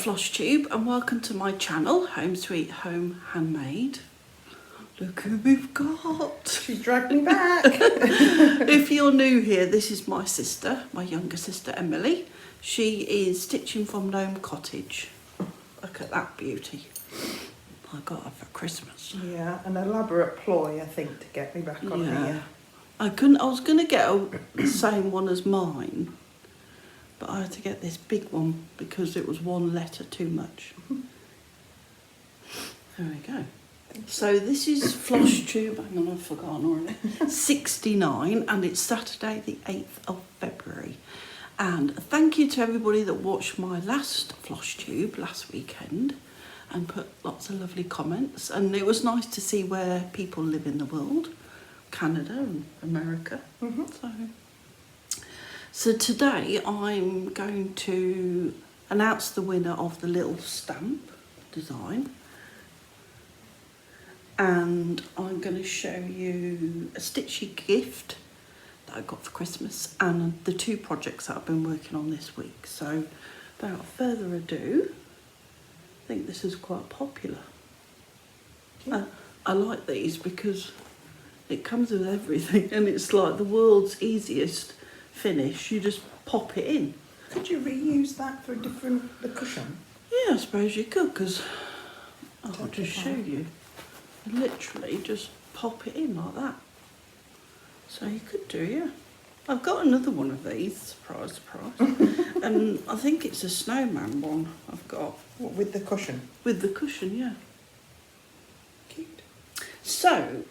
Flosstube and welcome to my channel, 𝐦𝐤𝐤𝐿 Handmade. Look who we've got. She's dragged me back. If you're new here, this is my sister, my younger sister Emily. She is stitching from Gnome Cottage. Look at that beauty. I got her for Christmas. Yeah, an elaborate ploy, I think, to get me back on here. I was going to get the same one as mine, but I had to get this big one because it was one letter too much. There we go. So this is Flosstube, hang on, I've forgotten already, 69, and it's Saturday the 8th of February. And thank you to everybody that watched my last Flosstube last weekend and put lots of lovely comments. And it was nice to see where people live in the world, Canada and America. So today I'm going to announce the winner of the little stamp design, and I'm going to show you a stitchy gift that I got for Christmas and the two projects that I've been working on this week. So without further ado, I think this is quite popular. I like these because it comes with everything and it's like the world's easiest finish. You just pop it in. Could you reuse that for the cushion? Yeah, I suppose you could, because I'll just show you. Literally just pop it in like that. So you could do, yeah. I've got another one of these, surprise, surprise. And I think it's a snowman one I've got. What, with the cushion? With the cushion, yeah. Cute. So,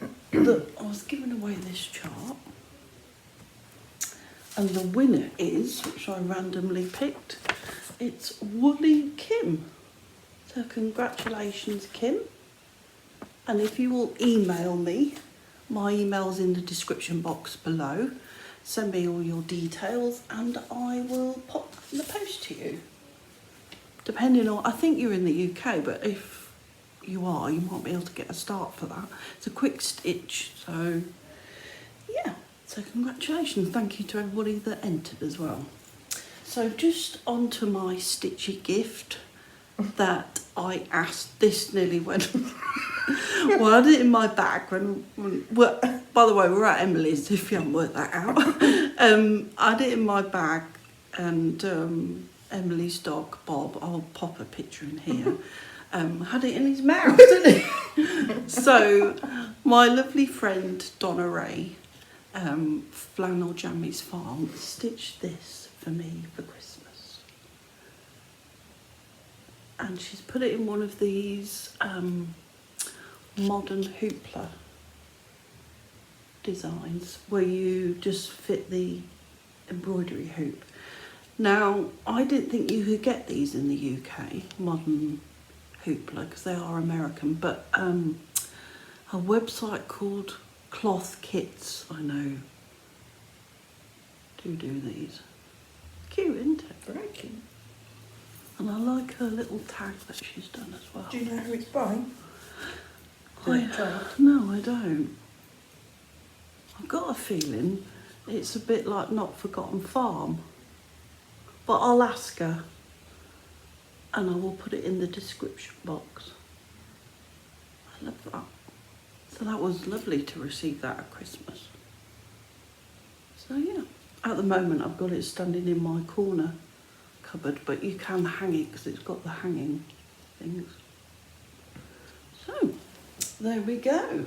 I was giving away this chart. And the winner is, which I randomly picked, it's Woolly Kim. So congratulations, Kim. And if you will email me, my email's in the description box below. Send me all your details and I will pop that in the post to you. Depending on, I think you're in the UK, but if you are, you might be able to get a start for that. It's a quick stitch, so yeah. So congratulations, thank you to everybody that entered as well. So just on to my stitchy gift that I asked. This nearly went. Well, I had it in my bag well, by the way, we're at Emily's if you haven't worked that out. I had it in my bag and Emily's dog, Bob, I'll pop a picture in here, had it in his mouth, didn't he? So my lovely friend Donna Ray, Flannel Jammy's Farm, stitched this for me for Christmas. And she's put it in one of these modern hoopla designs where you just fit the embroidery hoop. Now, I didn't think you could get these in the UK, modern hoopla, because they are American, but a website called Cloth Kits, I know, do these. Cute, isn't it? Very cute. And I like her little tag that she's done as well. Do you know who it's by? No, I don't. I've got a feeling It's a bit like Not Forgotten Farm. But I'll ask her and I will put it in the description box. I love that. So that was lovely to receive that at Christmas. So yeah, at the moment I've got it standing in my corner cupboard, but you can hang it because it's got the hanging things. So there we go.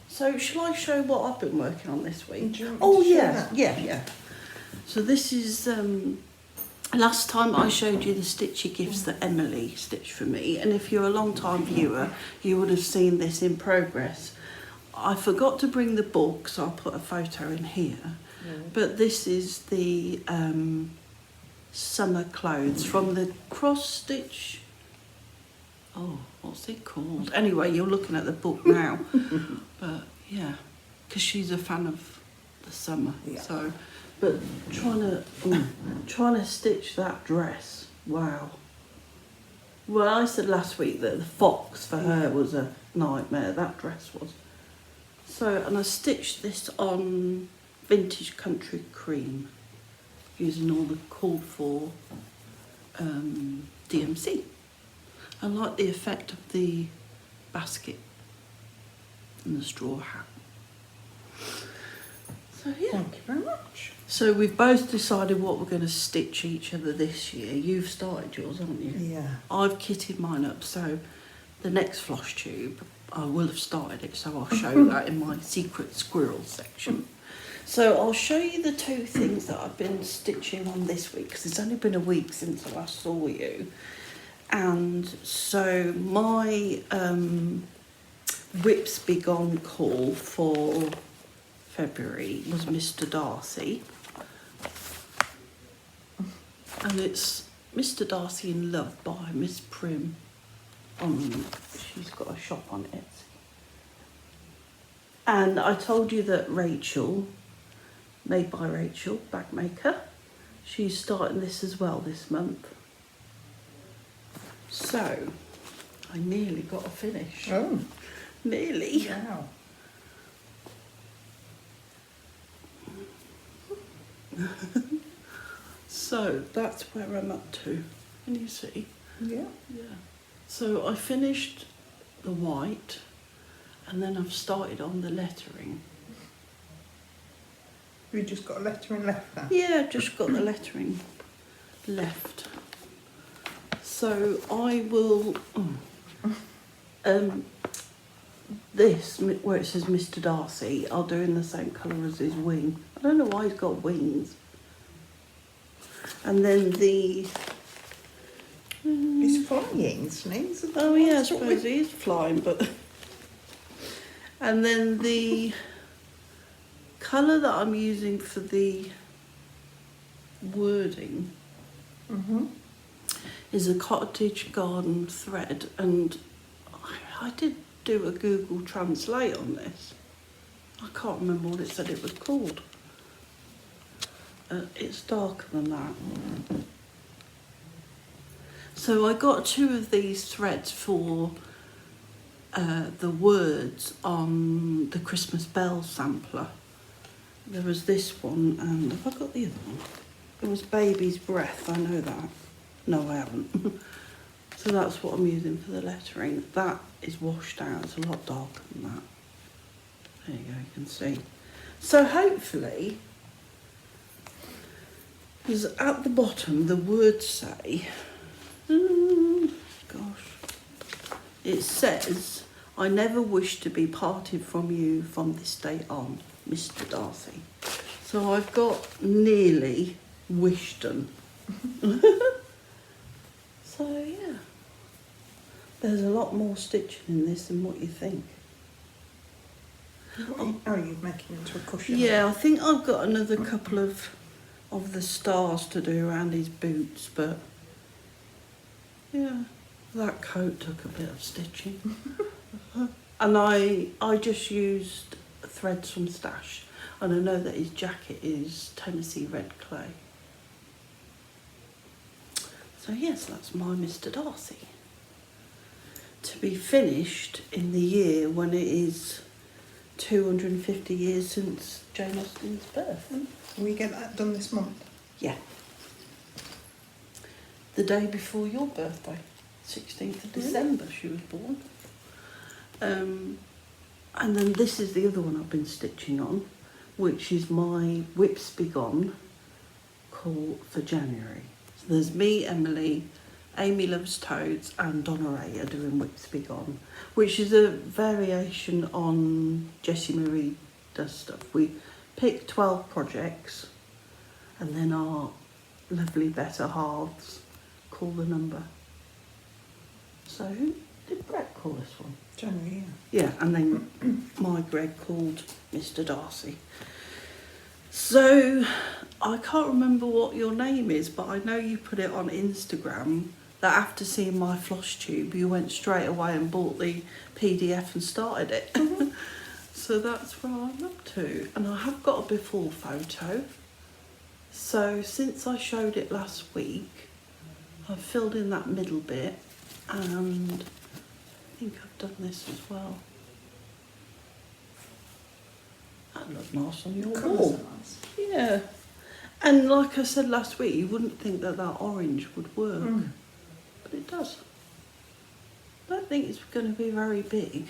So shall I show what I've been working on this week? Do you want me Oh to show yeah, that? yeah. So this is last time I showed you the stitchy gifts that Emily stitched for me, and if you're a long time viewer you would have seen this in progress. I forgot to bring the book, so I'll put a photo in here. But this is the summer clothes from the cross stitch. Oh, what's it called? Anyway, you're looking at the book now. But yeah, because she's a fan of the summer. Yeah. So, but trying to stitch that dress. Wow. Well, I said last week that the fox for her was a nightmare. That dress was. So, and I stitched this on Vintage Country Cream using all the called for DMC. I like the effect of the basket and the straw hat. So yeah. Thank you very much. So we've both decided what we're going to stitch each other this year. You've started yours, haven't you? Yeah. I've kitted mine up, so the next Flosstube I will have started it, so I'll show that in my secret squirrel section. So I'll show you the two things that I've been stitching on this week, because it's only been a week since I last saw you. And so my Whips Be Gone call for February was Mr. Darcy. And it's Mr. Darcy in Love by Miss Prim. She's got a shop on Etsy. And I told you that Rachel, made by Rachel, bag maker, she's starting this as well this month. So, I nearly got a finish. Oh. Nearly. Wow. So, that's where I'm up to. Can you see? Yeah. Yeah. So I finished the white and then I've started on the lettering. We just got a lettering left now. Yeah, just got the lettering left. So I will, this, where it says Mr. Darcy, I'll do in the same colour as his wing. I don't know why he's got wings. And then the... He's flying, isn't he? Oh yeah, I suppose he is flying, but... And then the colour that I'm using for the wording is a cottage garden thread, and I did do a Google Translate on this. I can't remember what it said it was called. It's darker than that. So I got two of these threads for the words on the Christmas Bell sampler. There was this one, and have I got the other one? It was Baby's Breath, I know that. No, I haven't. So that's what I'm using for the lettering. That is washed out, it's a lot darker than that. There you go, you can see. So hopefully, because at the bottom the words say, it says, I never wish to be parted from you from this day on, Mr. Darcy. So I've got nearly wish done. So yeah, there's a lot more stitching in this than what you think. Oh, you're making into a cushion. Yeah, I think I've got another couple of the stars to do around his boots, but yeah, that coat took a bit of stitching. And I just used threads from Stash, and I know that his jacket is Tennessee red clay. So yes, that's my Mr. Darcy. To be finished in the year when it is 250 years since Jane Austen's birth. We get that done this month. Yeah. The day before your birthday, 16th of December, she was born. And then this is the other one I've been stitching on, which is my 𝐦𝐨𝐫𝐞 call for January. So there's me, Emily, Amy Loves Toads and Donna Ray are doing 𝐦𝐨𝐵𝐿, which is a variation on Jessie Marie Does Stuff. We pick 12 projects and then our lovely better halves call the number. So who did Brett call this one? January, Yeah, and then my Greg called Mr. Darcy. So I can't remember what your name is, but I know you put it on Instagram that after seeing my Flosstube, you went straight away and bought the PDF and started it. So that's where I'm up to. And I have got a before photo. So since I showed it last week, I've filled in that middle bit and I think I've done this as well. That looked nice on your wall. Nice. Yeah. And like I said last week, you wouldn't think that that orange would work, but it does. I don't think it's going to be very big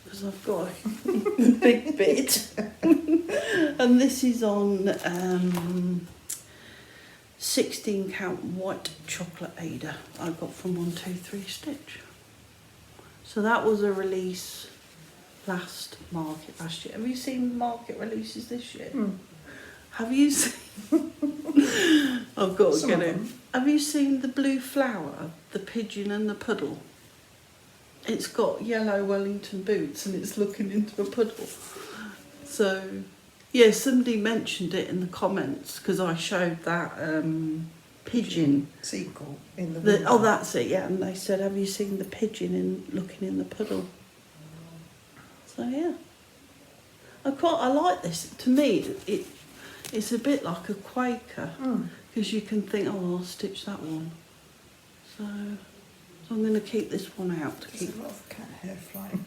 because I've got a big bit. And this is on 16 count white chocolate Ada I got from 123 Stitch. So that was a release last year. Have you seen market releases this year? Have you seen? I've got to get it. Have you seen the blue flower, the pigeon and the puddle? It's got yellow Wellington boots and it's looking into a puddle. So yeah, somebody mentioned it in the comments because I showed that pigeon sequel in the window. Oh, that's it, yeah. And they said, have you seen the pigeon looking in the puddle? So yeah, I like this. To me, it's a bit like a Quaker because you can think, oh, I'll stitch that one. So I'm going to keep this one out. There's a lot of cat hair flying.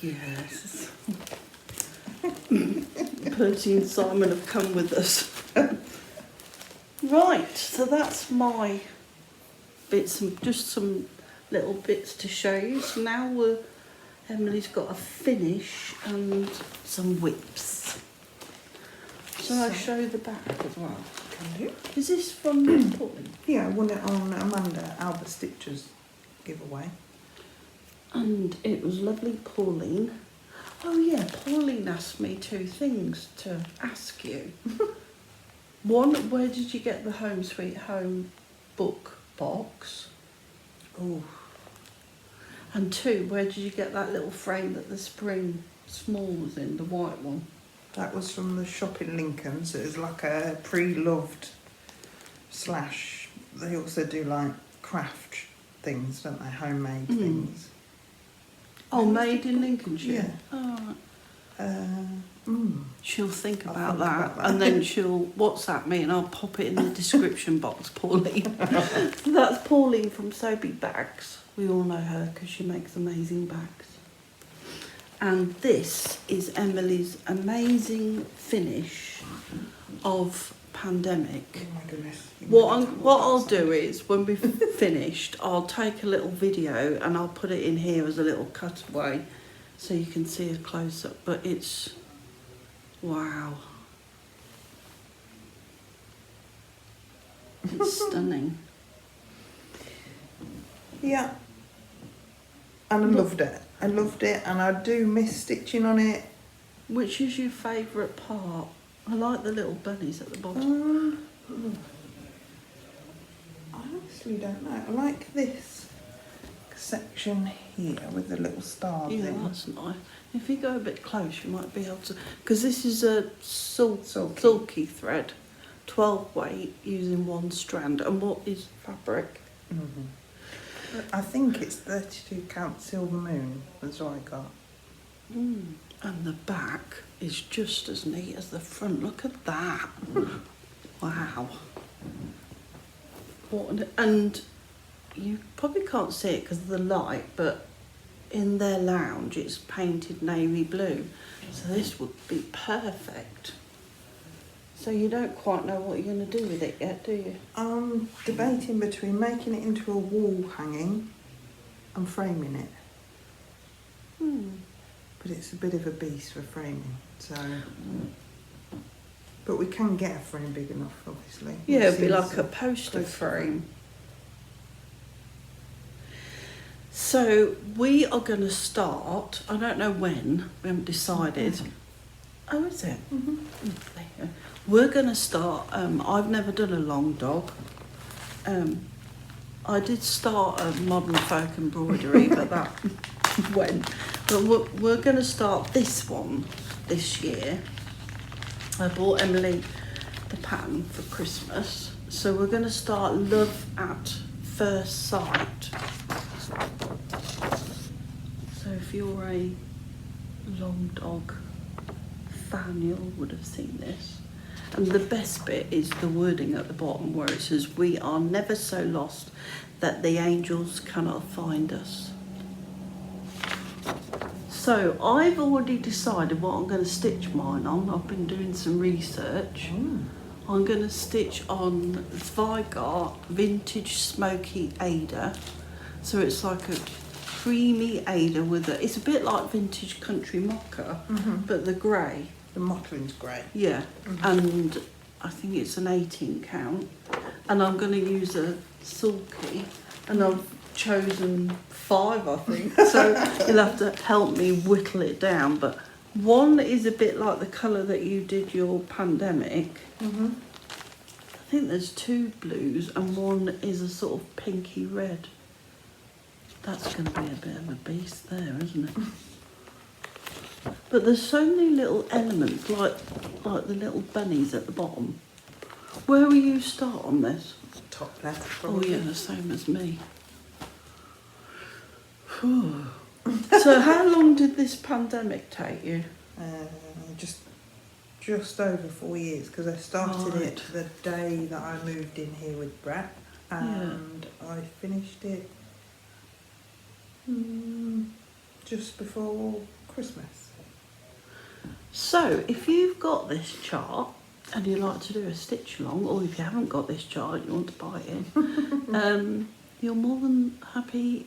Yes. Percy and Simon have come with us. Right, so that's my bits and just some little bits to show you. So now Emily's got a finish and some whips. So I show the back as well. Can do. Is this from Pauline? Yeah, I won it on Amanda Albert Stitcher's giveaway. And it was lovely, Pauline. Oh yeah, Pauline asked me two things to ask you. One, where did you get the Home Sweet Home book box? Oh. And two, where did you get that little frame that the Spring Small was in, the white one? That was from the shop in Lincoln, so it was like a pre-loved / they also do like craft things, don't they? Homemade things. Oh, made in Lincolnshire? Yeah. Oh. She'll I'll think about think that about that. and then she'll WhatsApp me and I'll pop it in the description box, Pauline. That's Pauline from Soapy Bags. We all know her because she makes amazing bags. And this is Emily's amazing finish of Pandemic. Oh my goodness. What I'll do is, when we've finished, I'll take a little video and I'll put it in here as a little cutaway so you can see a close-up. But it's, wow. It's stunning. Yeah. And I loved it. I loved it and I do miss stitching on it. Which is your favourite part? I like the little bunnies at the bottom. I honestly don't know. I like this section here with the little stars Yeah, in. that's nice. If you go a bit close, you might be able to... Because this is a Silky. silky thread, 12 weight, using one strand. And what is fabric? I think it's 32 count silver moon. That's what I got. And the back is just as neat as the front. Look at that. Wow. And you probably can't see it because of the light, but in their lounge, it's painted navy blue. So this would be perfect. So you don't quite know what you're going to do with it yet, do you? I'm debating between making it into a wall hanging and framing it. But it's a bit of a beast for framing, so... But we can get a frame big enough, obviously. Yeah, it'd be like a poster frame. So we are going to start, I don't know when, we haven't decided. Oh, is it? Lovely. We're going to start, I've never done a long dog. I did start a modern folk embroidery, but that went. But we're going to start this one this year. I bought Emily the pattern for Christmas. So we're going to start Love at First Sight. So if you're a long dog fan, you would have seen this. And the best bit is the wording at the bottom where it says, "We are never so lost that the angels cannot find us." So I've already decided what I'm going to stitch mine on. I've been doing some research. I'm going to stitch on 𝐦𝐨𝐬𝐤𝐞 Vintage Smoky Ada. So it's like a creamy Ada with a, it's a bit like Vintage Country Mocha, but the grey. The mottlin's grey. Yeah, and I think it's an 18 count. And I'm going to use a sulky, and I've chosen 5, I think. So you'll have to help me whittle it down. But one is a bit like the colour that you did your pandemic. I think there's 2 blues, and one is a sort of pinky red. That's going to be a bit of a beast there, isn't it? But there's so many little elements, like the little bunnies at the bottom. Where will you start on this? Top left, Oh probably. yeah, the same as me. Phew. So how long did this pandemic take you? Just over 4 years, because I started Right. it the day that I moved in here with Brett, and I finished it just before Christmas. So if you've got this chart and you like to do a stitch along, or if you haven't got this chart, you want to buy it, you're more than happy,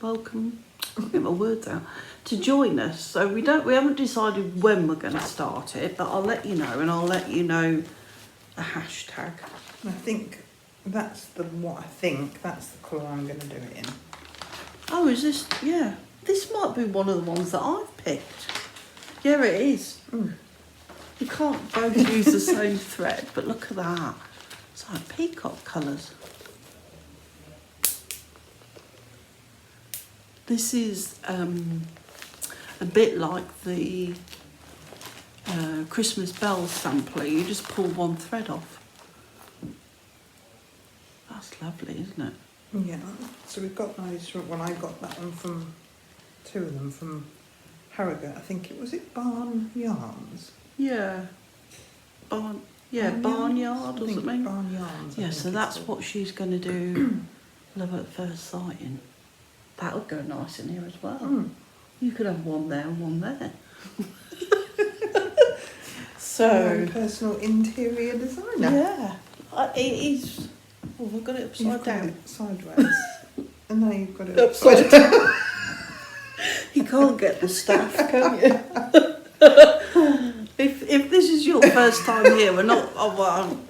welcome, I can't get my words out, to join us. So we haven't decided when we're going to start it, but I'll let you know, and I'll let you know a hashtag. I think that's the colour I'm going to do it in. Oh, is this, yeah, this might be one of the ones that I've picked. Yeah, it is. You can't both use the same thread, but look at that. It's like peacock colours. This is a bit like the Christmas bells sampler. You just pull one thread off. That's lovely, isn't it? Yeah, so we've got those from, well, I got that one from, 2 of them from Harrogate. I think it was Barn Yarns. Yeah. Barnyard or something. Barn Yarns. Yeah, so that's what she's going to do Love at First Sight in. That would go nice in here as well. You could have one there and one there. So, my personal interior designer. yeah, it is. Oh, we've got it upside You've got down. it sideways. And now you've got it Upside down. You can't get the staff, can you? If this is your first time here, we're not. Oh,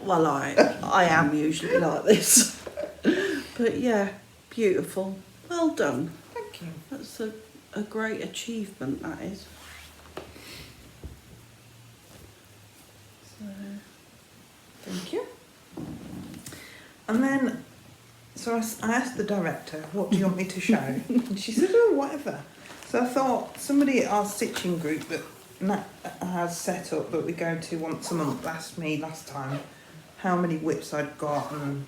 well, I am usually like this. But yeah, beautiful. Well done. Thank you. That's a great achievement, that is. So, Thank you. And then, so I asked the director, what do you want me to show? And she said, oh, whatever. So I thought somebody at our stitching group that Nat has set up that we go to once a month asked me last time how many whips I'd got and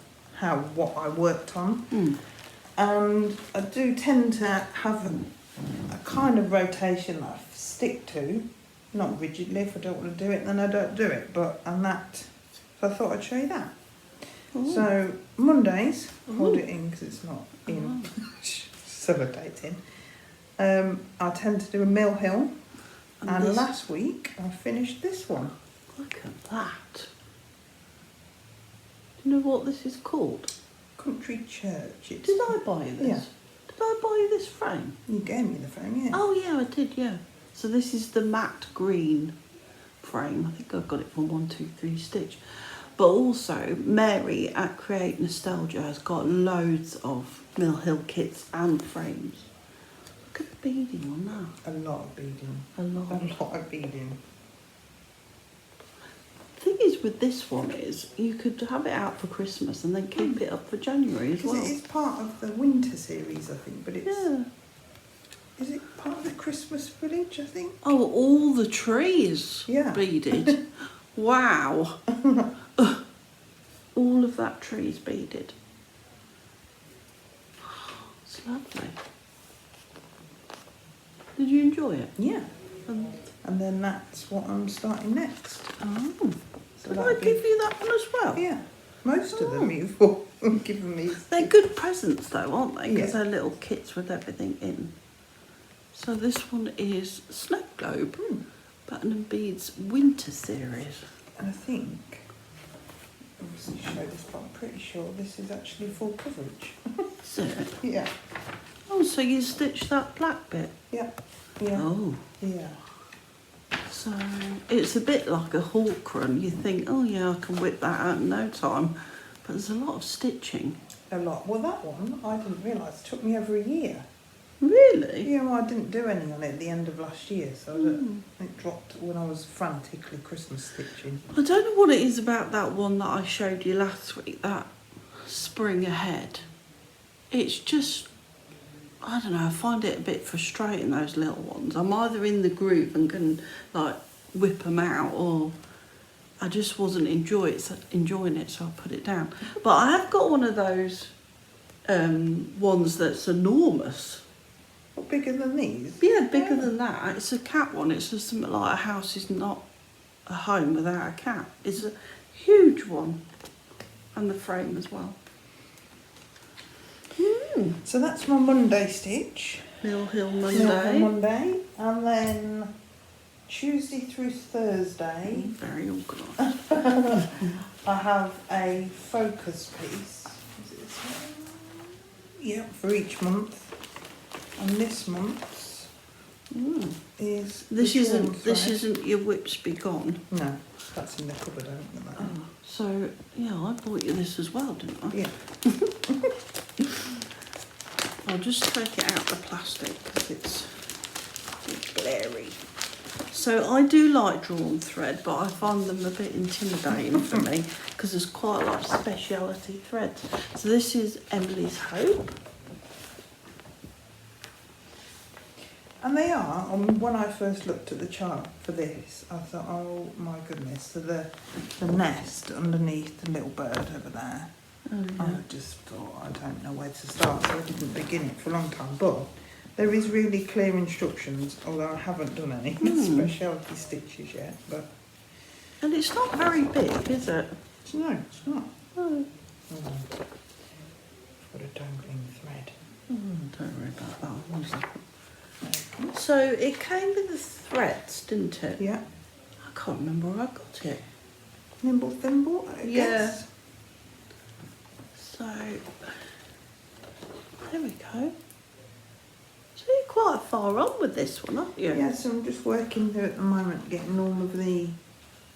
what I worked on. And I do tend to have a kind of rotation that I stick to, not rigidly. If I don't want to do it, then I don't do it. So I thought I'd show you that. Ooh. So Mondays, hold it in because it's not in summer dating. I tend to do a Mill Hill, and this- last week I finished this one. Look at that. Do you know what this is called? Country Church. It's, Did I buy you this? Yeah. Did I buy you this frame? You gave me the frame, yeah. Oh yeah, I did, yeah. So this is the matte green frame. I think I got it from 123 Stitch. But also, Mary at Create Nostalgia has got loads of Mill Hill kits and frames. Look at the beading on that. A lot of beading. A lot. A lot of beading. The thing is with this one is, you could have it out for Christmas and then keep it up for January as Because well. it is part of the winter series, I think, but it's... Yeah. Is it part of the Christmas village, I think? Oh, all the trees Yeah. beaded. Wow. All of that tree's beaded. It's lovely. Did you enjoy it? Yeah. And, And then that's what I'm starting next. oh, So did I that'll give be- you that one as well? Yeah. Most of them Oh. you've given me. They're good presents though, aren't they? Because Yeah. they're little kits with everything in. So this one is Snow Globe, Pattern and Beads Winter Series. And I think, obviously show this, but I'm pretty sure this is actually full coverage. Is it? Yeah. Oh, so you stitched that black bit? Yeah. Yeah. Oh. Yeah. So it's a bit like a hawk run. You think, oh yeah, I can whip that out in no time. But there's a lot of stitching. A lot. Well, that one, I didn't realise, took me over a year. Really? Yeah, well, I didn't do any on it at the end of last year, so it dropped when I was frantically Christmas stitching. I don't know what it is about that one that I showed you last week, that spring ahead. It's just, I don't know, I find it a bit frustrating, those little ones. I'm either in the groove and can like whip them out, or I just wasn't enjoying it, so I put it down. But I have got one of those ones that's enormous. What, bigger than these? Yeah, bigger than that. It's a cat one. It's just something like a house is not a home without a cat. It's a huge one. And the frame as well. So that's my Monday stitch. Mill Hill Mill Hill Monday. Monday. And then Tuesday through Thursday, Very organised. I have a focus piece. Is it this one? Yeah, for each month. And this month's is This the isn't drawn this thread. isn't your whips be gone. No, that's in the cupboard, I don't know that. Oh, so yeah, I bought you this as well, didn't I? Yeah. I'll just take it out the plastic because it's glary. So I do like drawn thread, but I find them a bit intimidating for me because there's quite a lot of speciality threads. So this is Emily's Hope. And they are, when I first looked at the chart for this, I thought, oh my goodness, so the nest underneath the little bird over there, I just thought, I don't know where to start, so I didn't begin it for a long time. But there is really clear instructions, although I haven't done any specialty stitches yet. But And it's not very big, is it? no, it's not. Oh, Hold on. I've got a dangling thread. don't worry about that one. There it comes. So it came with the threads, didn't it? Yeah, I can't remember where I got it. nimble thimble, I guess. So there we go. So you're quite far on with this one, aren't you? Yeah, so I'm just working there at the moment, getting all of the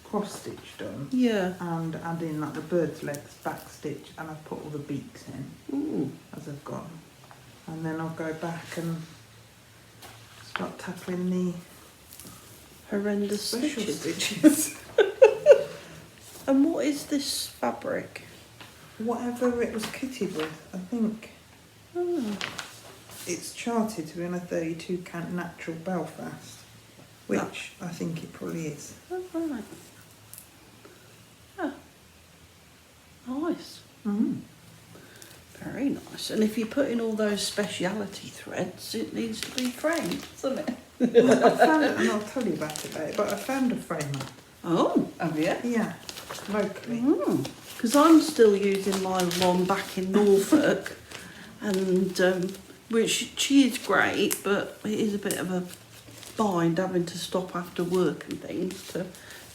cross stitch done. Yeah. And adding like the bird's legs back stitch, and I've put all the beaks in as I've gone. And then I'll go back and start tackling the Horrendous special stitches. stitches. And what is this fabric? Whatever it was kitted with, I think Oh, it's charted to be on a 32 count natural Belfast, which I think it probably is. oh right. Oh, nice. Mm-hmm. Very nice. And if you put in all those speciality threads, it needs to be framed, doesn't it? Well, I found it, and I'll tell you about it later, but I found a framer. Oh, have you? Yeah, locally. Because I'm still using my one back in Norfolk, and which she is great, but it is a bit of a bind having to stop after work and things to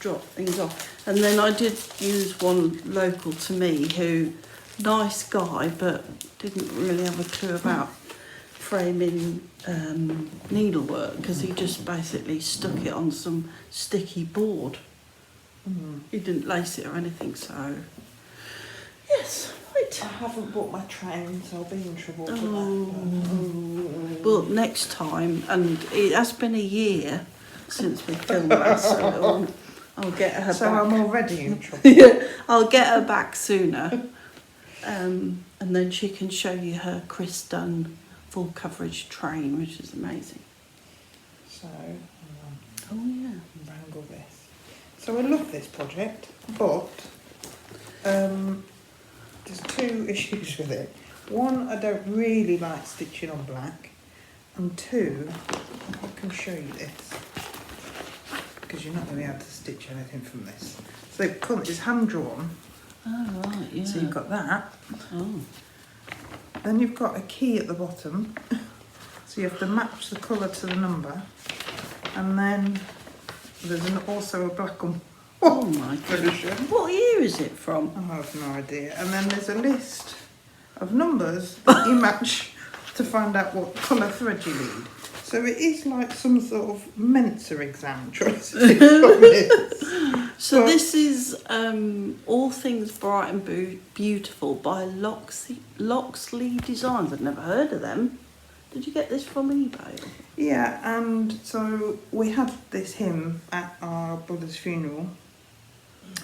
drop things off. And then I did use one local to me who, nice guy, but didn't really have a clue about framing needlework, because he just basically stuck it on some sticky board. He didn't lace it or anything, so yes, right. I haven't bought my train, so I'll be in trouble for that. Well, next time, and it has been a year since we filmed that, so I'll get her So back. I'm already in trouble. Yeah, I'll get her back sooner, and then she can show you her Chris Dunn full coverage train, which is amazing. So, Oh yeah. wrangle this. So I love this project, but there's two issues with it. One, I don't really like stitching on black, and two, I can show you this, because you're not going to be able to stitch anything from this. So it's hand drawn. Oh right, yeah. So you've got that. Oh. Then you've got a key at the bottom, so you have to match the colour to the number, and then there's also a black one. Oh my goodness. What year is it from? I have no idea. And then there's a list of numbers that you match to find out what colour thread you need. So it is like some sort of Mensa exam trying to stitch on this. So But- this is All Things Bright and Beautiful by Loxley Designs. I've never heard of them. Did you get this from eBay? Yeah, and so we had this hymn at our brother's funeral.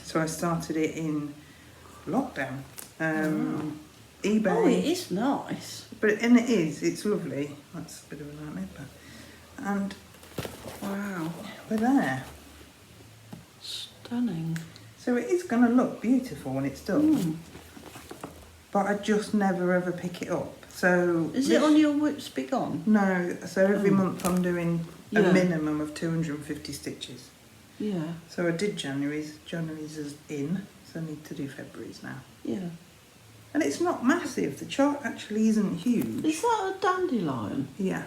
So I started it in lockdown. eBay. Oh, it is nice. And it is, it's lovely. That's a bit of an nightmare. And Wow. we're there. Stunning. So it is going to look beautiful when it's done. But I just never ever pick it up. So Is it on your Whips Be Gone? No, so every month I'm doing a Yeah. minimum of 250 stitches. Yeah. So I did January's is in, so I need to do February's now. Yeah. And it's not massive, the chart actually isn't huge. Is that a dandelion? Yeah,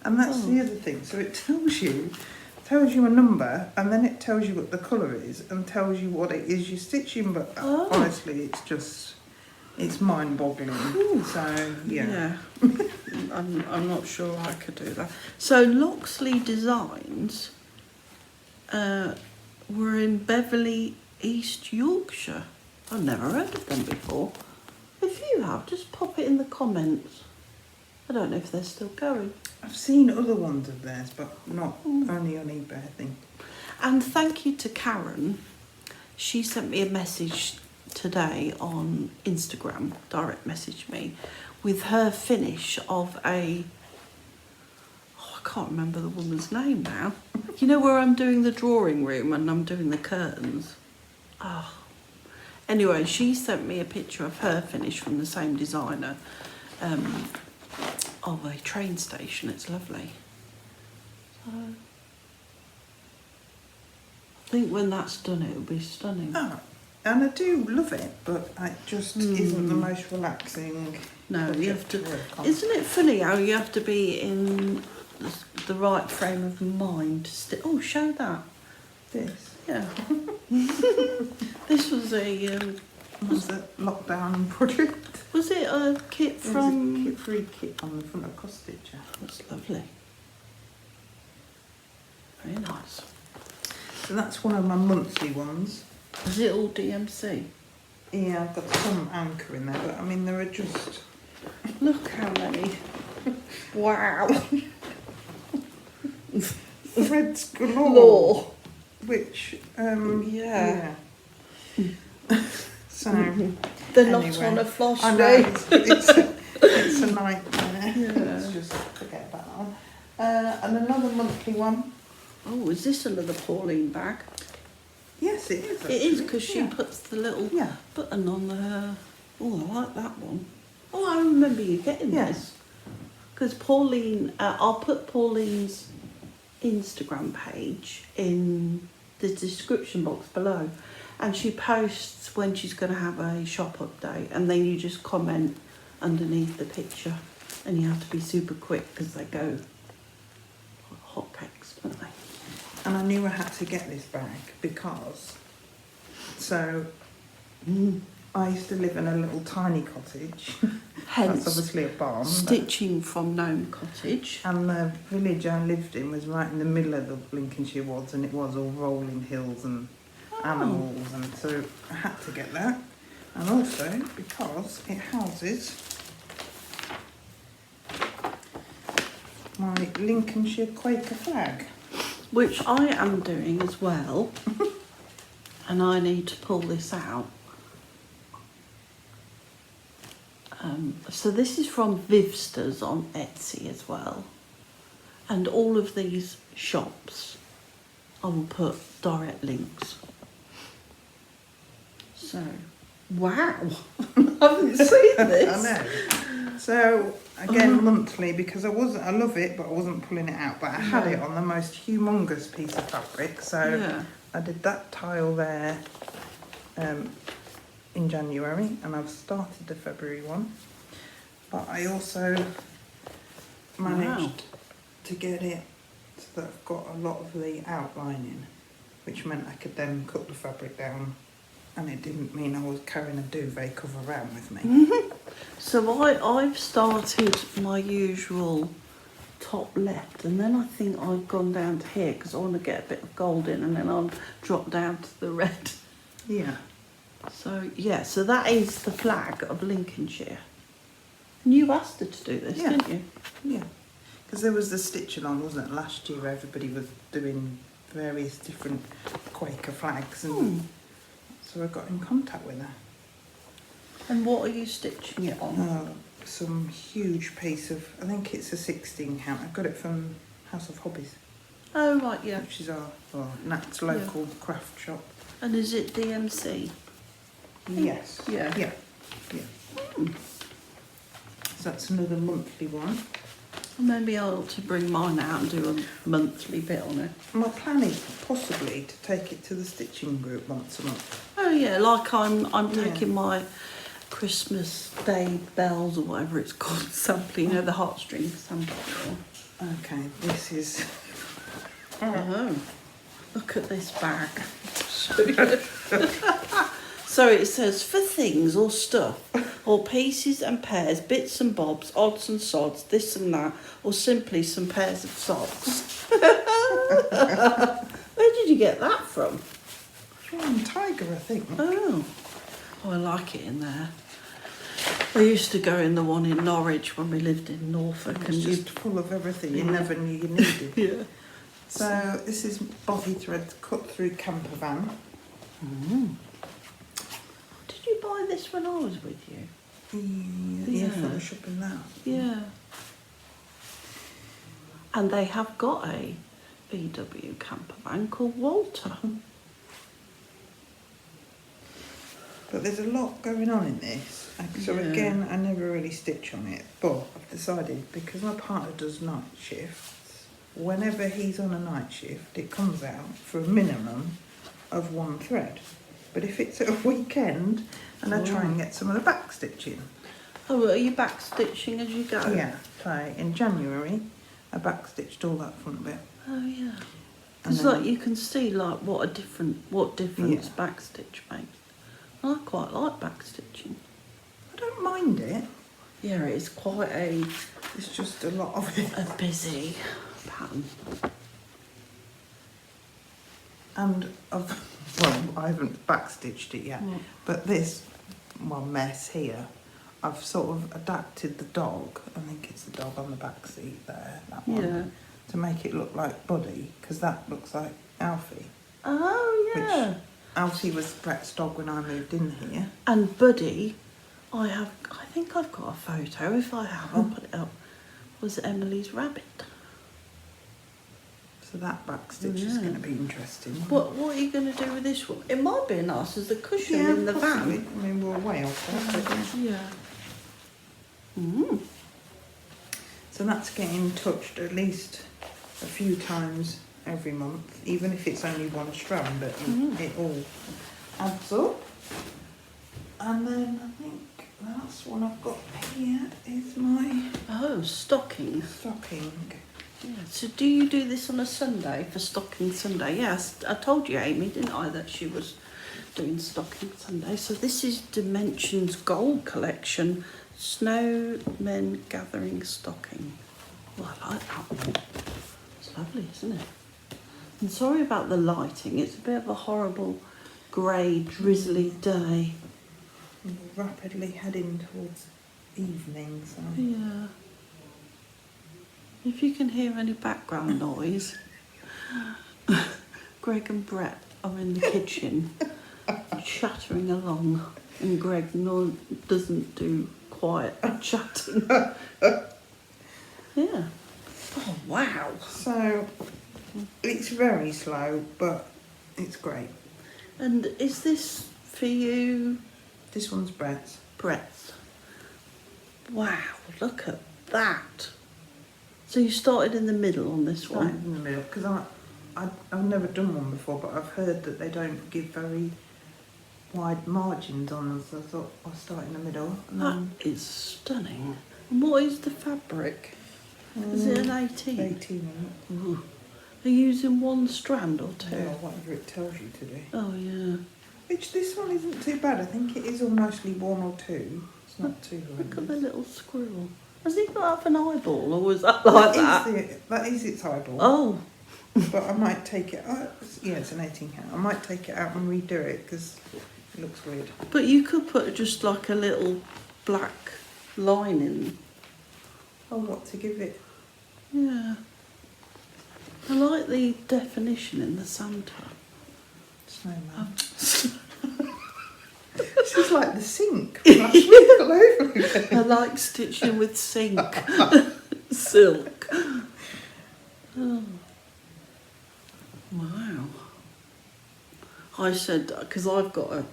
and that's the other thing. So it tells you a number, and then it tells you what the colour is, and tells you what it is you're stitching. But honestly, it's mind-boggling. So yeah. I'm not sure I could do that. So Loxley Designs were in Beverley, East Yorkshire. I've never heard of them before. If you have, just pop it in the comments. I don't know if they're still going. I've seen other ones of theirs, but not only on eBay, I think. And thank you to Karen. She sent me a message today on Instagram, direct messaged me, with her finish of I can't remember the woman's name now. You know where I'm doing the drawing room and I'm doing the curtains? Oh. Anyway, she sent me a picture of her finish from the same designer of a train station. It's lovely. So I think when that's done, it'll be stunning. Oh, and I do love it, but it just isn't the most relaxing. No, you have to. Work on. Isn't it funny how you have to be in the right frame of mind to Oh, show that. This Yeah. This was a. was a lockdown project. Was it a kit from? There's a free kit on the front of cross stitcher. That's lovely. Very nice. So that's one of my monthly ones. Is it all DMC? Yeah, I've got some anchor in there, but I mean there are just. Look how many. Wow. Threads galore. Law. Which Yeah. So They're not anyway, on a I Flosstube. know it's a nightmare. Yeah. Let's just forget about that one. And another monthly one. Oh, is this another Pauline bag? Yes, it is. It is actually. because she Yeah. puts the little Yeah. button on the. Oh, I like that one. Oh, I remember you getting Yeah. this. Because Pauline, I'll put Pauline's Instagram page in the description box below, and she posts when she's going to have a shop update, and then you just comment underneath the picture. And you have to be super quick because they go like hotcakes, don't they? And I knew I had to get this bag because, so I used to live in a little tiny cottage. Hence, That's obviously a barn. stitching from Gnome Cottage. And the village I lived in was right in the middle of the Lincolnshire Woods, and it was all rolling hills and animals, and so I had to get that. And also because it houses my Lincolnshire Quaker flag. Which I am doing as well. And I need to pull this out. So this is from Vivsters on Etsy as well. And all of these shops, I will put direct links. So, wow, I haven't seen this. I know. So again, monthly, because I love it, but I wasn't pulling it out. But I had it on the most humongous piece of fabric. So Yeah. I did that tile there in January, and I've started the February one. But I also managed to get it so that I've got a lot of the outlining, which meant I could then cut the fabric down, and it didn't mean I was carrying a duvet cover around with me. So I've started my usual top left, and then I think I've gone down to here because I want to get a bit of gold in, and then I'll drop down to the red. Yeah. So yeah, so that is the flag of Lincolnshire. And you asked her to do this, Yeah. didn't you? Yeah, because there was the stitch along, wasn't it? Last year everybody was doing various different Quaker flags, and so I got in contact with her. And what are you stitching it on? Some huge piece of, I think it's a 16 count. I got it from House of Hobbies, Oh right, yeah. which is our Nat's local craft shop. And is it DMC? Yes. Yeah. Yeah. Yeah. So that's another monthly one. Maybe I ought to bring mine out and do a monthly bit on it. My plan is possibly to take it to the stitching group once a month. Oh yeah, like I'm Yeah. taking my Christmas Day bells or whatever it's called sample, you know, the heartstring sample. Okay, this is... Oh, look at this bag. So it says, for things or stuff, or pieces and pairs, bits and bobs, odds and sods, this and that, or simply some pairs of socks. Where did you get that from? From Tiger, I think. Oh, I like it in there. I used to go in the one in Norwich when we lived in Norfolk. It's And just full of everything you never knew you needed. yeah. So this is bobby thread cut through camper van. Did you buy this when I was with you? Yeah, for the shopping now. Yeah. And they have got a VW camper van called Walter. But there's a lot going on in this. So Yeah. again, I never really stitch on it. But I've decided, because my partner does night shifts, whenever he's on a night shift, it comes out for a minimum of one thread. But if it's at a weekend, and I try and get some of the back stitching. Oh, well, are you back stitching as you go? Yeah, so in January, I back stitched all that front bit. Oh yeah. And It's then- like you can see like what difference Yeah. back stitch makes. I quite like back stitching. I don't mind it. Yeah, it is quite a It's just a lot of it. busy pattern. And I haven't backstitched it yet, but this one mess here, I've sort of adapted the dog. I think it's the dog on the back seat there, that one, Yeah. to make it look like Buddy, because that looks like Alfie. Oh yeah. Which Alfie was Brett's dog when I moved in here. And Buddy, I think I've got a photo. If I have, I'll put it up. Was Emily's rabbit. So that back stitch is Yeah. going to be interesting. What are you going to do with this one? It might be nice as a cushion Yeah, in the possibly. van. I mean, we're way off that, but yeah. Yeah. So that's getting touched at least a few times every month, even if it's only one strand, but it all adds up. And then I think last one I've got here is my stocking. stocking. Yeah. So do you do this on a Sunday for Stocking Sunday? Yes, I told you, Amy, didn't I, that she was doing Stocking Sunday. So this is Dimensions Gold Collection Snowmen Gathering Stocking. Well, I like that one. It's lovely, isn't it? And sorry about the lighting. It's a bit of a horrible grey, drizzly day. We're rapidly heading towards evening, so. Yeah. If you can hear any background noise, Greg and Brett are in the kitchen chattering along, and Greg doesn't do quiet chatting. Yeah. Oh, wow. So, it's very slow, but it's great. And is this for you? This one's Brett's. Brett's. Wow, look at that. So you started in the middle on this Right one? in the middle, because I've never done one before, but I've heard that they don't give very wide margins on them, so I thought I'll start in the middle. And That is stunning. And what is the fabric? Is it an 18? 18. Ooh. Are you using one strand or two? Yeah, whatever it tells you to do. Oh, yeah. Which this one isn't too bad. I think it is all mostly one or two. It's not too Look at the horrendous. little squirrel. Has he got up an eyeball, or was that like that? That is its eyeball. Oh. But I might take it out. Yeah, it's an 18 count. I might take it out and redo it because it looks weird. But you could put just like a little black line in. Oh, what to give it? Yeah. I like the definition in the Santa. Snowman. This is like the sink. Last week all over again. I like stitching with silk. Oh. Wow. I said, because I've got a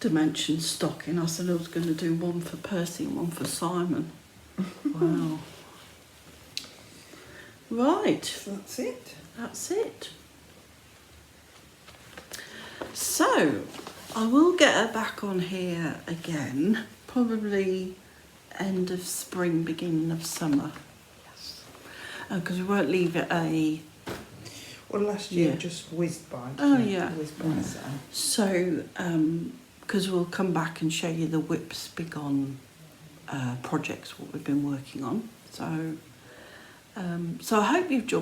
dimension stocking, I said I was going to do one for Percy and one for Simon. Wow. Right. So that's it. That's it. So, I will get her back on here again, probably end of spring, beginning of summer. Yes. Because we won't leave it a... Well, last year Yeah. just whizzed by. Oh, didn't it? yeah. Whizzed by, so. So, because we'll come back and show you the Whips Big On projects, what we've been working on. So I hope you've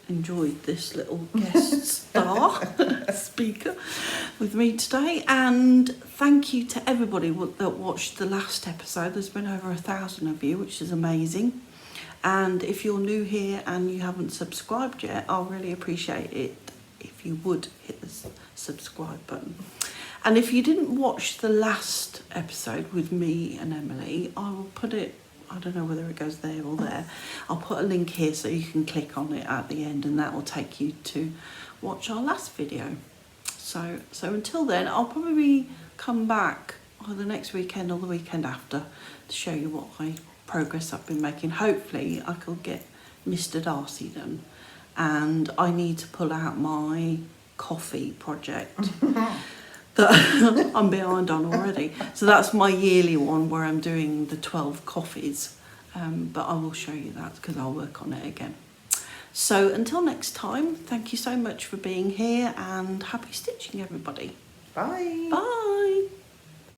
enjoyed this little guest star speaker with me today, and thank you to everybody that watched the last episode. There's been over 1,000 of you, which is amazing. And if you're new here and you haven't subscribed yet, I'll really appreciate it if you would hit the subscribe button. And if you didn't watch the last episode with me and Emily, I will put it, I don't know whether it goes there or there. I'll put a link here so you can click on it at the end, and that will take you to watch our last video. So until then, I'll probably come back either next weekend or the weekend after to show you what progress I've been making. Hopefully I could get Mr. Darcy done, and I need to pull out my coffee project that I'm behind on already. So that's my yearly one where I'm doing the 12 coffees, but I will show you that because I'll work on it again. So until next time, thank you so much for being here, and happy stitching, everybody. Bye. Bye.